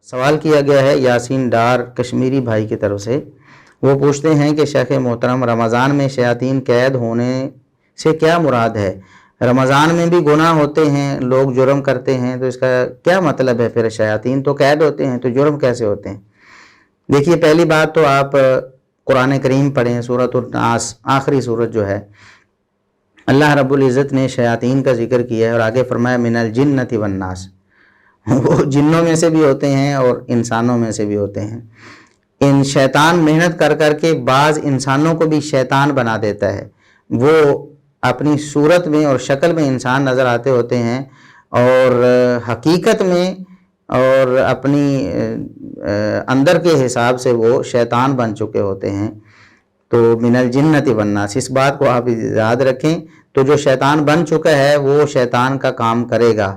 سوال کیا گیا ہے یاسین ڈار کشمیری بھائی کی طرف سے۔ وہ پوچھتے ہیں کہ شیخ محترم، رمضان میں شیاطین قید ہونے سے کیا مراد ہے؟ رمضان میں بھی گناہ ہوتے ہیں، لوگ جرم کرتے ہیں، تو اس کا کیا مطلب ہے؟ پھر شیاطین تو قید ہوتے ہیں تو جرم کیسے ہوتے ہیں؟ دیکھیے، پہلی بات تو آپ قرآن کریم پڑھیں، سورۃ الناس، آخری سورت جو ہے، اللہ رب العزت نے شیاطین کا ذکر کیا ہے اور آگے فرمایا من الجنۃ والناس، وہ جنوں میں سے بھی ہوتے ہیں اور انسانوں میں سے بھی ہوتے ہیں۔ ان شیطان محنت کر کر کے بعض انسانوں کو بھی شیطان بنا دیتا ہے، وہ اپنی صورت میں اور شکل میں انسان نظر آتے ہوتے ہیں اور حقیقت میں اور اپنی اندر کے حساب سے وہ شیطان بن چکے ہوتے ہیں۔ تو من الجنۃ والناس، اس بات کو آپ یاد رکھیں۔ تو جو شیطان بن چکا ہے وہ شیطان کا کام کرے گا،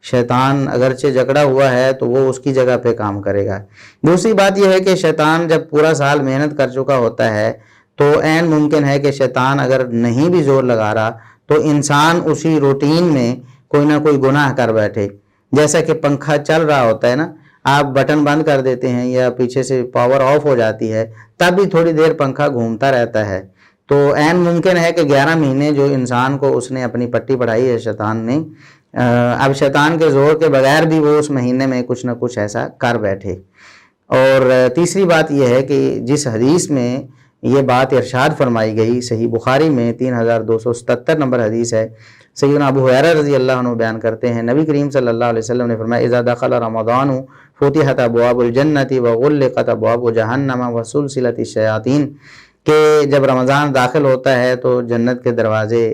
شیطان اگرچہ جکڑا ہوا ہے تو وہ اس کی جگہ پہ کام کرے گا۔ دوسری بات یہ ہے کہ شیطان جب پورا سال محنت کر چکا ہوتا ہے تو عین ممکن ہے کہ شیطان اگر نہیں بھی زور لگا رہا تو انسان اسی روٹین میں کوئی نہ کوئی گناہ کر بیٹھے۔ جیسا کہ پنکھا چل رہا ہوتا ہے نا، آپ بٹن بند کر دیتے ہیں یا پیچھے سے پاور آف ہو جاتی ہے، تب بھی تھوڑی دیر پنکھا گھومتا رہتا ہے۔ تو عین ممکن ہے کہ 11 مہینے جو انسان کو اس نے اپنی پٹی پڑھائی ہے شیطان نے، اب شیطان کے زور کے بغیر بھی وہ اس مہینے میں کچھ نہ کچھ ایسا کر بیٹھے۔ اور تیسری بات یہ ہے کہ جس حدیث میں یہ بات ارشاد فرمائی گئی، صحیح بخاری میں 3277 نمبر حدیث ہے، سیدنا ابو ہریرہ رضی اللہ عنہ بیان کرتے ہیں، نبی کریم صلی اللہ علیہ وسلم نے فرمایا اذا دخل رمضان فتحت ابواب الجنۃ وغلقت ابواب جہنم وسلسلت الشیاطین، کہ جب رمضان داخل ہوتا ہے تو جنت کے دروازے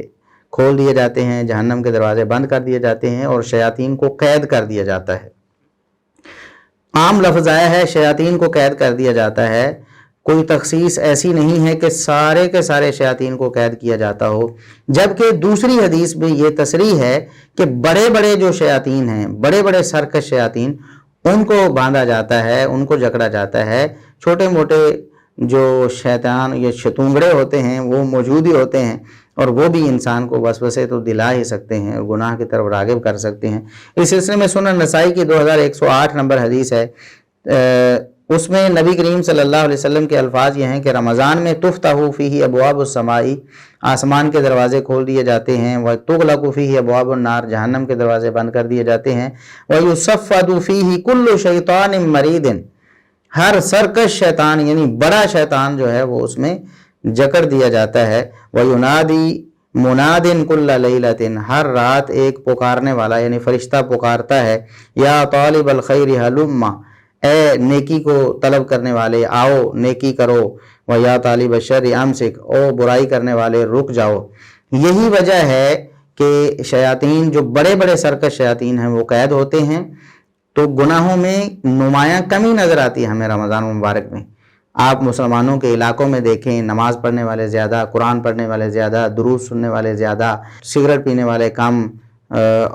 کھول دیے جاتے ہیں، جہنم کے دروازے بند کر دیے جاتے ہیں اور شیاطین کو قید کر دیا جاتا ہے۔ عام لفظ آیا ہے شیاطین کو قید کر دیا جاتا ہے، کوئی تخصیص ایسی نہیں ہے کہ سارے کے سارے شیاطین کو قید کیا جاتا ہو، جبکہ دوسری حدیث میں یہ تصریح ہے کہ بڑے بڑے جو شیاطین ہیں، بڑے بڑے سرکش شیاطین، ان کو باندھا جاتا ہے، ان کو جکڑا جاتا ہے۔ چھوٹے موٹے جو شیطان یا شتونگڑے ہوتے ہیں وہ موجود ہی ہوتے ہیں اور وہ بھی انسان کو وسوسے تو دلا ہی سکتے ہیں اور گناہ کی طرف راغب کر سکتے ہیں۔ اس سلسلے میں سنن نسائی کی 2108 نمبر حدیث ہے، اس میں نبی کریم صلی اللہ علیہ وسلم کے الفاظ یہ ہیں کہ رمضان میں تفتح فیہ ابواب السماء، آسمان کے دروازے کھول دیے جاتے ہیں، وتغلق فیہ ابواب النار، جہنم کے دروازے بند کر دیے جاتے ہیں، ویصفد فیہ کل شیطان مرید، ہر سرکش شیطان یعنی بڑا شیطان جو ہے وہ اس میں جکڑ دیا جاتا ہے، وَيُنَادِي مُنَادٍ كُلَّ لَيْلَةٍ، ہر رات ایک پکارنے والا یعنی فرشتہ پکارتا ہے، یا طالب الخیر ہلم، اے نیکی کو طلب کرنے والے آؤ نیکی کرو، وَيَا طالب الشر امسک، او برائی کرنے والے رک جاؤ۔ یہی وجہ ہے کہ شیاطین جو بڑے بڑے سرکش شیاطین ہیں وہ قید ہوتے ہیں، تو گناہوں میں نمایاں کمی نظر آتی ہے ہمیں رمضان مبارک میں۔ آپ مسلمانوں کے علاقوں میں دیکھیں، نماز پڑھنے والے زیادہ، قرآن پڑھنے والے زیادہ، درود سننے والے زیادہ، سگریٹ پینے والے کم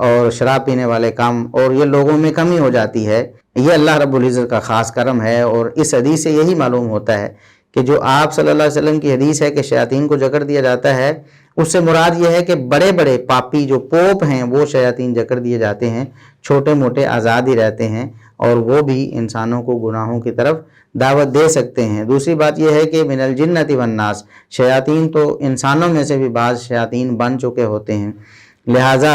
اور شراب پینے والے کم، اور یہ لوگوں میں کمی ہو جاتی ہے۔ یہ اللہ رب العزت کا خاص کرم ہے، اور اس حدیث سے یہی معلوم ہوتا ہے کہ جو آپ صلی اللہ علیہ وسلم کی حدیث ہے کہ شیاطین کو جکڑ دیا جاتا ہے، اس سے مراد یہ ہے کہ بڑے بڑے پاپی جو پوپ ہیں وہ شیاطین جکڑ دیے جاتے ہیں، چھوٹے موٹے آزاد ہی رہتے ہیں اور وہ بھی انسانوں کو گناہوں کی طرف دعوت دے سکتے ہیں۔ دوسری بات یہ ہے کہ من الجنۃ والناس، شیاطین تو انسانوں میں سے بھی بعض شیاطین بن چکے ہوتے ہیں، لہٰذا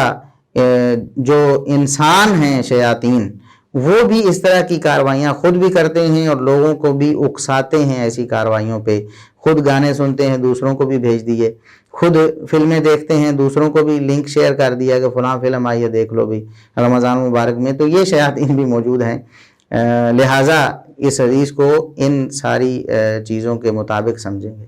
جو انسان ہیں شیاطین وہ بھی اس طرح کی کاروائیاں خود بھی کرتے ہیں اور لوگوں کو بھی اکساتے ہیں ایسی کاروائیوں پہ، خود گانے سنتے ہیں دوسروں کو بھی بھیج دیے، خود فلمیں دیکھتے ہیں دوسروں کو بھی لنک شیئر کر دیا کہ فلاں فلم آئیے دیکھ لو بھی رمضان مبارک میں، تو یہ شیاطین بھی موجود ہیں۔ لہٰذا اس حدیث کو ان ساری چیزوں کے مطابق سمجھیں گے۔